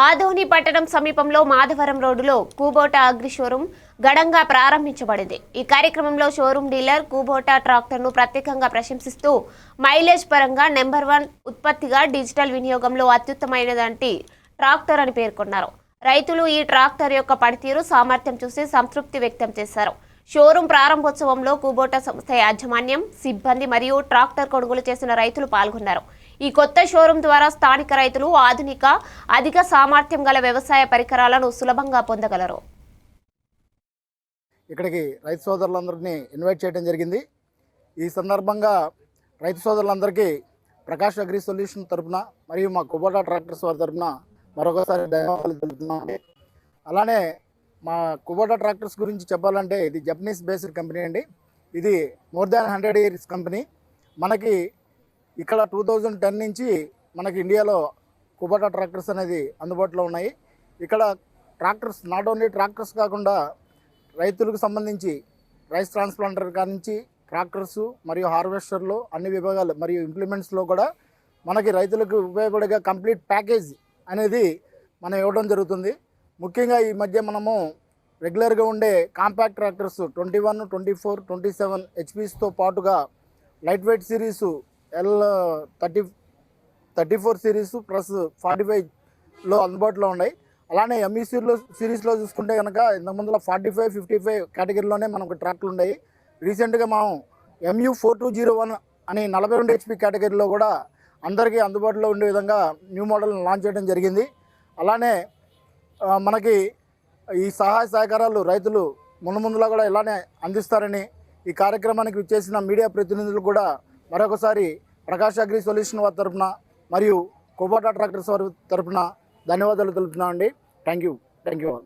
ఆదోని పట్టణం సమీపంలో మాధవరం రోడ్డులో కూబోటా అగ్రి షోరూం ఘనంగా ప్రారంభించబడింది. ఈ కార్యక్రమంలో షోరూం డీలర్ కూబోటా ట్రాక్టర్ను ప్రత్యేకంగా ప్రశంసిస్తూ మైలేజ్ పరంగా నెంబర్ 1 ఉత్పత్తిగా డిజిటల్ వినియోగంలో అత్యుత్తమైనదంటి ట్రాక్టర్ అని పేర్కొన్నారు. రైతులు ఈ ట్రాక్టర్ యొక్క పనితీరు సామర్థ్యం చూసి సంతృప్తి వ్యక్తం చేశారు. షోరూం ప్రారంభోత్సవంలో కూబోటా సంస్థ యాజమాన్యం, సిబ్బంది మరియు ట్రాక్టర్ కొనుగోలు చేసిన రైతులు పాల్గొన్నారు. ఈ కొత్త షోరూం ద్వారా స్థానిక రైతులు ఆధునిక, అధిక సామర్థ్యం గల వ్యవసాయ పరికరాలను సులభంగా పొందగలరు. ఇక్కడికి రైతు సోదరులందరినీ ఇన్వైట్ చేయడం జరిగింది. ఈ సందర్భంగా రైతు సోదరులందరికీ ప్రకాష్ అగ్రి సొల్యూషన్ తరఫున మరియు మా కుబోటా ట్రాక్టర్స్ వారి తరఫున మరొకసారి ధన్యవాదాలు తెలుపుతున్నాం. అలానే మా కుబోటా ట్రాక్టర్స్ గురించి చెప్పాలంటే ఇది జపనీస్ బేస్డ్ కంపెనీ అండి. ఇది మోర్ దాన్ 100 ఇయర్స్ కంపెనీ. మనకి ఇక్కడ 2010 నుంచి మనకి ఇండియాలో కుబోటా ట్రాక్టర్స్ అనేది అందుబాటులో ఉన్నాయి. ఇక్కడ ట్రాక్టర్స్ నాట్ ఓన్లీ ట్రాక్టర్స్ కాకుండా రైతులకు సంబంధించి రైస్ ట్రాన్స్ప్లాంటర్ కానించి ట్రాక్టర్స్ మరియు హార్వెస్టర్లు అన్ని విభాగాలు మరియు ఇంప్లిమెంట్స్లో కూడా మనకి రైతులకు ఉపయోగపడే కంప్లీట్ ప్యాకేజ్ అనేది మనం ఇవ్వడం జరుగుతుంది. ముఖ్యంగా ఈ మధ్య మనము రెగ్యులర్గా ఉండే కాంపాక్ట్ ట్రాక్టర్స్ 21, 24, 27 హెచ్పీస్తో పాటుగా light weight series L34 series plus 45లో అందుబాటులో ఉన్నాయి. అలానే ఎంఈ సిరీస్లో చూసుకుంటే కనుక ఇంతకుముందులో 45, 55 కేటగిరీలోనే మనకు ట్రాక్టర్లు ఉన్నాయి. రీసెంట్గా మనం MU4201 అని 42 హెచ్పీ కేటగిరీలో కూడా అందరికీ అందుబాటులో ఉండే విధంగా న్యూ మోడల్ని లాంచ్ చేయడం జరిగింది. అలానే మనకి ఈ సహాయ సహకారాలు రైతులు ముందులా కూడా ఇలానే అందిస్తారని ఈ కార్యక్రమానికి విచ్చేసిన మీడియా ప్రతినిధులు కూడా మరొకసారి ప్రకాష్ అగ్రి సొల్యూషన్ వారి తరఫున మరియు కుబోటా ట్రాక్టర్స్ వారి తరఫున ధన్యవాదాలు తెలుపుతున్నామండి. Thank you all.